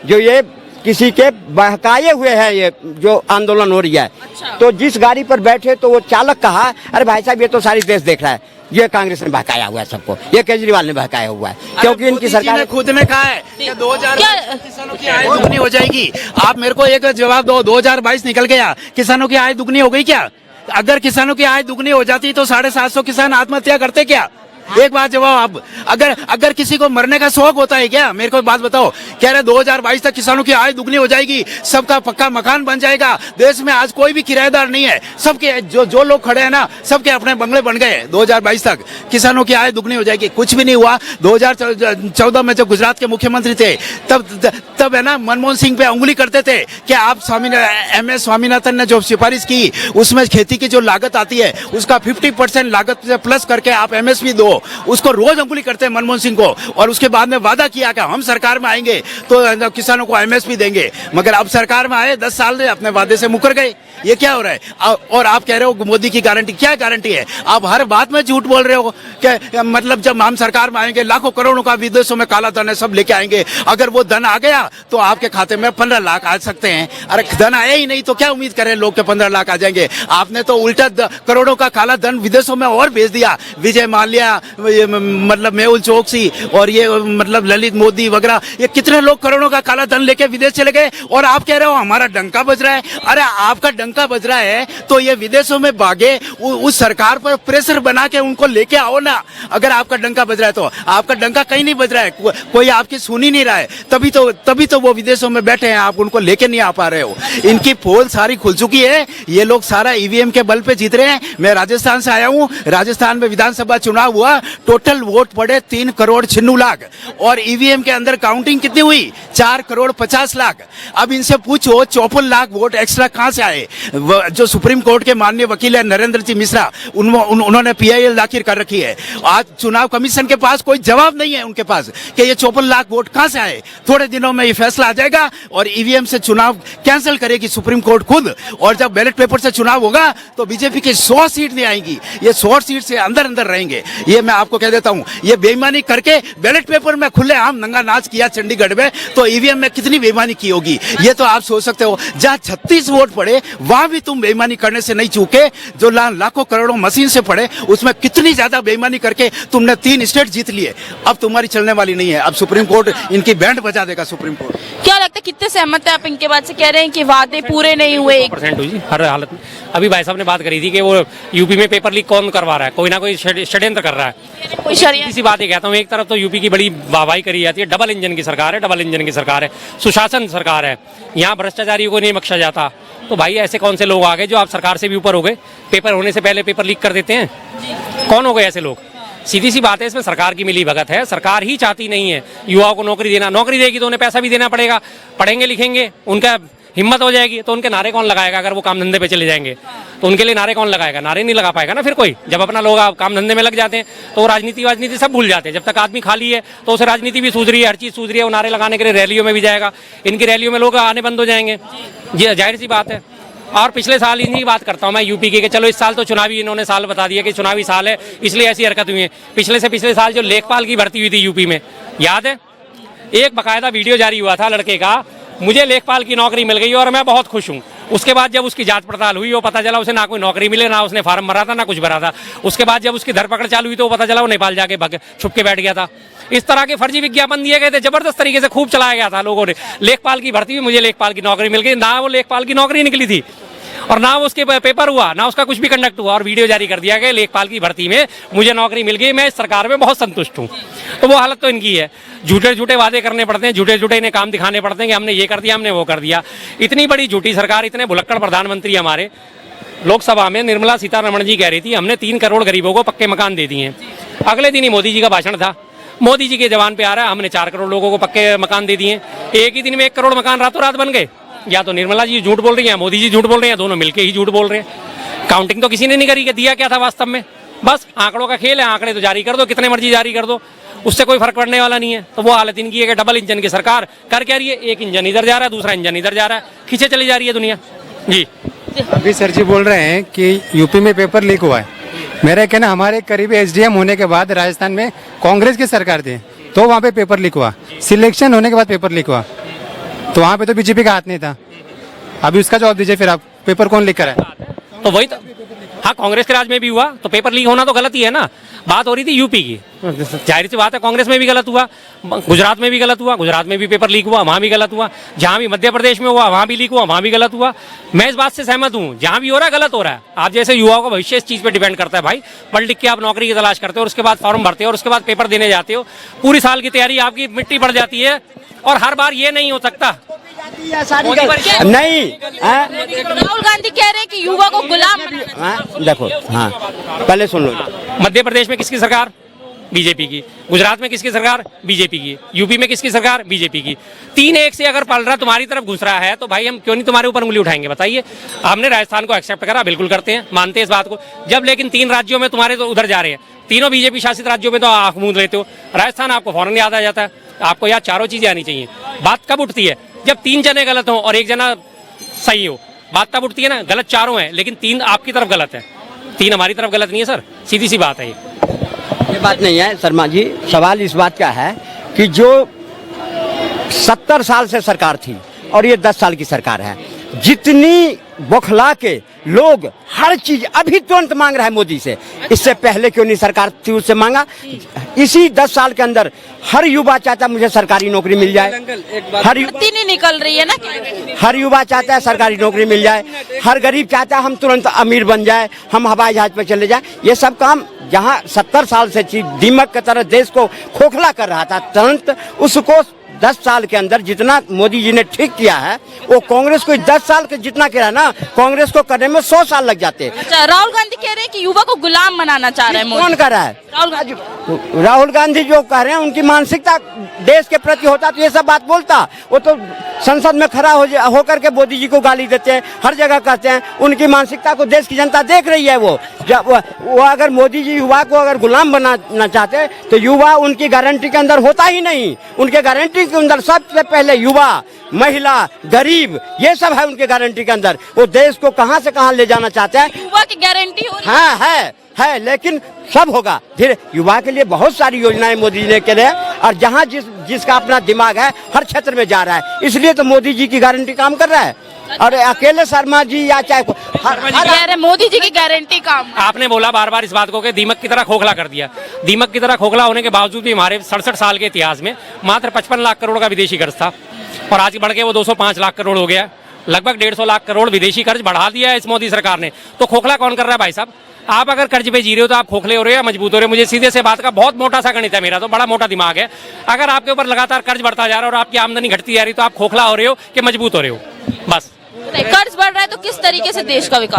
जो ये किसी के बहकाए हुए है, ये जो आंदोलन हो रही है। अच्छा। तो जिस गाड़ी पर बैठे तो वो चालक कहा, अरे भाई साहब ये तो सारी देश देख रहा है, ये कांग्रेस ने बहकाया हुआ है सबको, ये केजरीवाल ने बहकाया हुआ है, क्योंकि इनकी सरकार खुद ने कहा है कि 2022 किसानों की आय दुगनी हो जाएगी। आप मेरे को एक जवाब दो, 2022 निकल गया, किसानों की आय दुगनी हो गई क्या? अगर किसानों की आय दुगनी हो जाती तो 750 किसान आत्महत्या करते क्या? एक बात जवाब, आप अगर किसी को मरने का शौक होता है क्या? मेरे को बात बताओ। कह रहे 2022 तक किसानों की आय दुगनी हो जाएगी, सबका पक्का मकान बन जाएगा, देश में आज कोई भी किराएदार नहीं है, सबके जो लोग खड़े हैं ना, सबके अपने बंगले बन गए। 2022 तक किसानों की आय दुगनी हो जाएगी, कुछ भी नहीं हुआ। 2014 में जब गुजरात के मुख्यमंत्री थे तब है ना, मनमोहन सिंह पे उंगली करते थे कि आप MS स्वामीनाथन ने जो सिफारिश की उसमें खेती की जो लागत आती है उसका 50% लागत से प्लस करके आप MSP दो, उसको रोज उंगली करते हैं मनमोहन सिंह को। और उसके बाद में वादा किया कि हम सरकार में आएंगे तो किसानों को MSP देंगे, मगर अब सरकार में आए 10 साल में अपने वादे से मुकर गए। ये क्या हो रहा है? और आप कह रहे हो मोदी की गारंटी, क्या गारंटी है? आप हर बात में झूठ बोल रहे हो कि मतलब जब हम सरकार में आएंगे लाखों करोड़ों का विदेशों में काला धन है, सब लेके आएंगे। अगर वो धन आ गया तो आपके खाते में 15 लाख आ सकते हैं। अरे धन आया ही नहीं तो क्या उम्मीद करें लोग के 15 लाख आ जाएंगे? आपने तो उल्टा करोड़ों का काला धन विदेशों में और भेज दिया। विजय माल्या, मतलब मेहुल चोकसी और ये मतलब ललित मोदी वगैरह, ये कितने लोग करोड़ों का काला धन लेके विदेश चले गए और आप कह रहे हो हमारा डंका बज रहा है। अरे आपका डंका बज रहा है तो ये विदेशों में भागे, उस सरकार पर प्रेशर बना के उनको लेके आओ ना। अगर आपका डंका बज रहा है तो आपका डंका कहीं नहीं बज रहा है, कोई आपकी सुन ही नहीं रहा है, तभी तो वो विदेशों में बैठे हैं, आप उनको लेके नहीं आ पा रहे हो। इनकी पोल सारी खुल चुकी है, ये लोग सारा EVM के बल पे जीत रहे हैं। मैं राजस्थान से आया हूँ, राजस्थान में विधानसभा चुनाव हुआ, टोटल वोट पड़े 3 करोड़ 96 लाख और EVM के अंदर काउंटिंग कितनी हुई? 4 करोड़ 50 लाख। अब इनसे पूछो 54 लाख वोट एक्स्ट्रा कहां से आए? जो सुप्रीम कोर्ट के माननीय वकील है नरेंद्र जी मिश्रा, उन्होंने PIL दाखिल कर रखी है। आज चुनाव कमीशन के पास कोई जवाब नहीं है उनके पास कि ये 54 लाख वोट कहां से आए। थोड़े दिनों में ये फैसला आ जाएगा और EVM से चुनाव कैंसिल करेगी सुप्रीम कोर्ट खुद। और जब बैलेट पेपर से चुनाव होगा तो बीजेपी की 100 सीट नहीं आएंगी, ये 100 सीट से अंदर रहेंगे। ये मैं आपको कह देता हूं, ये बेईमानी करके बैलेट पेपर में खुलेआम नंगा नाच किया चंडीगढ़ में, तो EVM में कितनी बेईमानी की होगी ये तो आप सोच सकते हो। जहां 36 वोट पड़े वहां भी तुम बेईमानी करने से नहीं चूके, जो लाखों करोड़ों मशीन से पड़े उसमें कितनी ज्यादा बेईमानी करके तुमने 3 स्टेट जीत लिए। अब तुम्हारी चलने वाली नहीं है, अब सुप्रीम कोर्ट इनकी बैंड बजा देगा। सुप्रीम कोर्ट क्या लगता है कितने सहमत है आप इनके बात से? कह रहे हैं कि वादे पूरे नहीं हुए। 1% हुई जी हर हालत में। अभी भाई साहब ने बात करी थी कि वो यूपी में पेपर लीक कौन करवा रहा है, कोई ना कोई षड्यंत्र कर रहा है। कोई षड्यंत्र। इसी बात ही कहता हूँ, एक तरफ तो यूपी की बड़ी वाहवाही करी जाती है, डबल इंजन की सरकार है, सुशासन सरकार है, यहाँ भ्रष्टाचारियों को नहीं बख्शा जाता। तो भाई ऐसे कौन से लोग आ गए जो आप सरकार से भी ऊपर हो गए, पेपर होने से पहले पेपर लीक कर देते हैं? कौन हो गए ऐसे लोग? सीधी सी बात है, इसमें सरकार की मिली भगत है। सरकार ही चाहती नहीं है युवाओं को नौकरी देना। नौकरी देगी तो उन्हें पैसा भी देना पड़ेगा, पढ़ेंगे लिखेंगे, उनका हिम्मत हो जाएगी तो उनके नारे कौन लगाएगा? अगर वो काम धंधे पे चले जाएंगे तो उनके लिए नारे कौन लगाएगा? नारे नहीं लगा पाएगा ना फिर कोई। जब अपना लोग काम धंधे में लग जाते हैं तो राजनीति सब भूल जाते हैं। जब तक आदमी खाली है तो उसे राजनीति भी सूझ रही है, हर चीज सूझ रही है, वो नारे लगाने के लिए रैलियों में भी जाएगा। इनकी रैलियों में लोग आने बंद हो जाएंगे, ये जाहिर सी बात है। और पिछले साल इन्हीं की बात करता हूँ मैं यूपी की, कि चलो इस साल तो चुनावी इन्होंने साल बता दिया कि चुनावी साल है इसलिए ऐसी हरकत हुई है। पिछले से पिछले साल जो लेखपाल की भर्ती हुई थी यूपी में, याद है? एक बकायदा वीडियो जारी हुआ था लड़के का, मुझे लेखपाल की नौकरी मिल गई और मैं बहुत खुश हूँ। उसके बाद जब उसकी जांच पड़ताल हुई वो पता चला उसे ना कोई नौकरी मिले, ना उसने फार्म भरा था, ना कुछ भरा था। उसके बाद जब उसकी धरपकड़ चालू हुई तो वो पता चला वो नेपाल जाके छुप के बैठ गया था। इस तरह के फर्जी विज्ञापन दिए गए थे, जबरदस्त तरीके से खूब चलाया गया था लोगों ने। लेखपाल की भर्ती हुई, मुझे लेखपाल की नौकरी मिल गई, ना वो लेखपाल की नौकरी निकली थी और ना उसके पेपर हुआ, ना उसका कुछ भी कंडक्ट हुआ, और वीडियो जारी कर दिया गया लेखपाल की भर्ती में मुझे नौकरी मिल गई, मैं इस सरकार में बहुत संतुष्ट हूँ। तो वो हालत तो इनकी है। झूठे वादे करने पड़ते हैं, झूठे इन्हें काम दिखाने पड़ते हैं कि हमने ये कर दिया, हमने वो कर दिया। इतनी बड़ी झूठी सरकार, इतने भुलक्कड़ प्रधानमंत्री हमारे। लोकसभा में निर्मला सीतारमण जी कह रही थी हमने 3 करोड़ गरीबों को पक्के मकान दे दिए। अगले दिन ही मोदी जी का भाषण था, मोदी जी के जवान पे आ रहा है हमने 4 करोड़ लोगों को पक्के मकान दे दिए। एक ही दिन में 1 करोड़ मकान रातों रात बन गए। या तो निर्मला जी झूठ बोल रही हैं या मोदी जी झूठ बोल रहे हैं, दोनों मिलकर ही झूठ बोल रहे हैं। काउंटिंग तो किसी ने नहीं करी कि दिया क्या था वास्तव में। बस आंकड़ों का खेल है, आंकड़े तो जारी कर दो, कितने मर्जी जारी कर दो, उससे कोई फर्क पड़ने वाला नहीं है। तो वो हालत इनकी है कि डबल इंजन की सरकार कर क्या रही है, एक इंजन इधर जा रहा है, दूसरा इंजन इधर जा रहा है, खींचे चली जा रही है दुनिया। जी अभी सर जी बोल रहे हैं कि यूपी में पेपर लीक हुआ है। मेरा कहना, हमारे करीबी SDM होने के बाद राजस्थान में कांग्रेस की सरकार थी तो वहाँ पे पेपर लीक हुआ, सिलेक्शन होने के बाद पेपर लीक हुआ। तो वहाँ पे तो बीजेपी का हाथ नहीं था। अभी उसका जवाब दीजिए फिर आप, पेपर कौन लेकर आए? तो वही तो, हाँ कांग्रेस के राज में भी हुआ तो पेपर लीक होना तो गलत ही है ना। बात हो रही थी यूपी की, जाहिर सी बात है कांग्रेस में भी गलत हुआ, गुजरात में भी गलत हुआ, गुजरात में भी पेपर लीक हुआ, वहां भी गलत हुआ, जहां भी मध्य प्रदेश में हुआ वहां भी लीक हुआ, वहां भी गलत हुआ। मैं इस बात से सहमत हूँ, जहां भी हो रहा है गलत हो रहा है। आप जैसे युवाओं का भविष्य इस चीज पे डिपेंड करता है भाई। पढ़ लिख के आप नौकरी की तलाश करते हो और उसके बाद फॉर्म भरते हो और उसके बाद पेपर देने जाते हो, पूरी साल की तैयारी आपकी मिट्टी पड़ जाती है। और हर बार ये नहीं हो सकता नहीं। राहुल गांधी कह रहे हैं कि युवा को गुलाम बनाना हाँ, देखो, हाँ पहले सुन लो। मध्य प्रदेश में किसकी सरकार? बीजेपी की। गुजरात में किसकी सरकार? बीजेपी की। यूपी में किसकी सरकार? बीजेपी की। 3-1 से अगर पल रहा तुम्हारी तरफ घुस रहा है तो भाई हम क्यों नहीं तुम्हारे ऊपर उंगली उठाएंगे? बताइए। हमने राजस्थान को एक्सेप्ट करा, बिल्कुल करते हैं, मानते हैं इस बात को। जब लेकिन 3 राज्यों में तुम्हारे तो उधर जा रहे हैं, तीनों बीजेपी शासित राज्यों में तो आंख मूंद लेते हो। राजस्थान आपको फौरन याद आ जाता है। आपको याद चारों चीजें आनी चाहिए। बात कब उठती है? जब 3 जने गलत हो और 1 जना सही हो, बात तब उठती है ना। गलत चारों हैं लेकिन 3 आपकी तरफ गलत है, 3 हमारी तरफ गलत नहीं है सर, सीधी सी बात है ये बात नहीं है शर्मा जी। सवाल इस बात का है कि जो 70 साल से सरकार थी और ये 10 साल की सरकार है, जितनी बौखला के लोग हर चीज अभी तुरंत मांग रहा है मोदी से, इससे पहले क्यों नहीं सरकार थी उससे मांगा? इसी 10 साल के अंदर हर युवा चाहता मुझे सरकारी नौकरी मिल जाए, हर नहीं निकल रही है ना। हर युवा चाहता है सरकारी नौकरी मिल जाए, हर गरीब चाहता है हम तुरंत अमीर बन जाए, हम हवाई जहाज पर चले जाए। ये सब काम जहाँ 70 साल से दीमक की तरह देश को खोखला कर रहा था, तुरंत उसको 10 साल के अंदर जितना मोदी जी ने ठीक किया है, वो कांग्रेस को 10 साल के जितना किया ना, कांग्रेस को करने में 100 साल लग जाते। अच्छा, राहुल गांधी कह रहे हैं कि युवा को गुलाम बनाना चाह रहे हैं मोदी। कौन कर रहा है? राहुल गांधी जो कह रहे हैं, उनकी मानसिकता देश के प्रति होता तो ये सब बात बोलता। वो तो संसद में खड़ा होकर के मोदी जी को गाली देते हैं, हर जगह कहते हैं। उनकी मानसिकता को देश की जनता देख रही है। वो अगर मोदी जी युवा को अगर गुलाम बनाना चाहते तो युवा उनकी गारंटी के अंदर होता ही नहीं। उनके गारंटी के अंदर सबसे पहले युवा, महिला, गरीब, ये सब है उनके गारंटी के अंदर। वो देश को कहां से कहां ले जाना चाहते हैं। युवा की गारंटी हो रही है, लेकिन सब होगा धीरे। युवा के लिए बहुत सारी योजनाएं मोदी जी ने करे हैं और जहां जिसका अपना दिमाग है हर क्षेत्र में जा रहा है, इसलिए तो मोदी जी की गारंटी काम कर रहा है। और अकेले शर्मा जी या चाहे मोदी जी की गारंटी काम। आपने बोला बार बार इस बात को कि दीमक की तरह खोखला कर दिया। दीमक की तरह खोखला होने के बावजूद भी हमारे 67 साल के इतिहास में मात्र 55 लाख करोड़ का विदेशी कर्ज था और आज बढ़ के वो 205 लाख करोड़ हो गया। लगभग 150 लाख करोड़ विदेशी कर्ज बढ़ा दिया है इस मोदी सरकार ने। तो खोखला कौन कर रहा है भाई साहब? आप अगर कर्ज पे जी रहे हो तो आप खोखले हो रहे हो या मजबूत हो रहे हो? मुझे सीधे से बात का बहुत मोटा सा गणित है, मेरा तो बड़ा मोटा दिमाग है। अगर आपके ऊपर लगातार कर्ज बढ़ता जा रहा है और आपकी आमदनी घटती जा रही है तो आप खोखला हो रहे हो कि मजबूत हो रहे हो? बस कर्ज बढ़ रहा है तो किस तरीके से देश का विकास?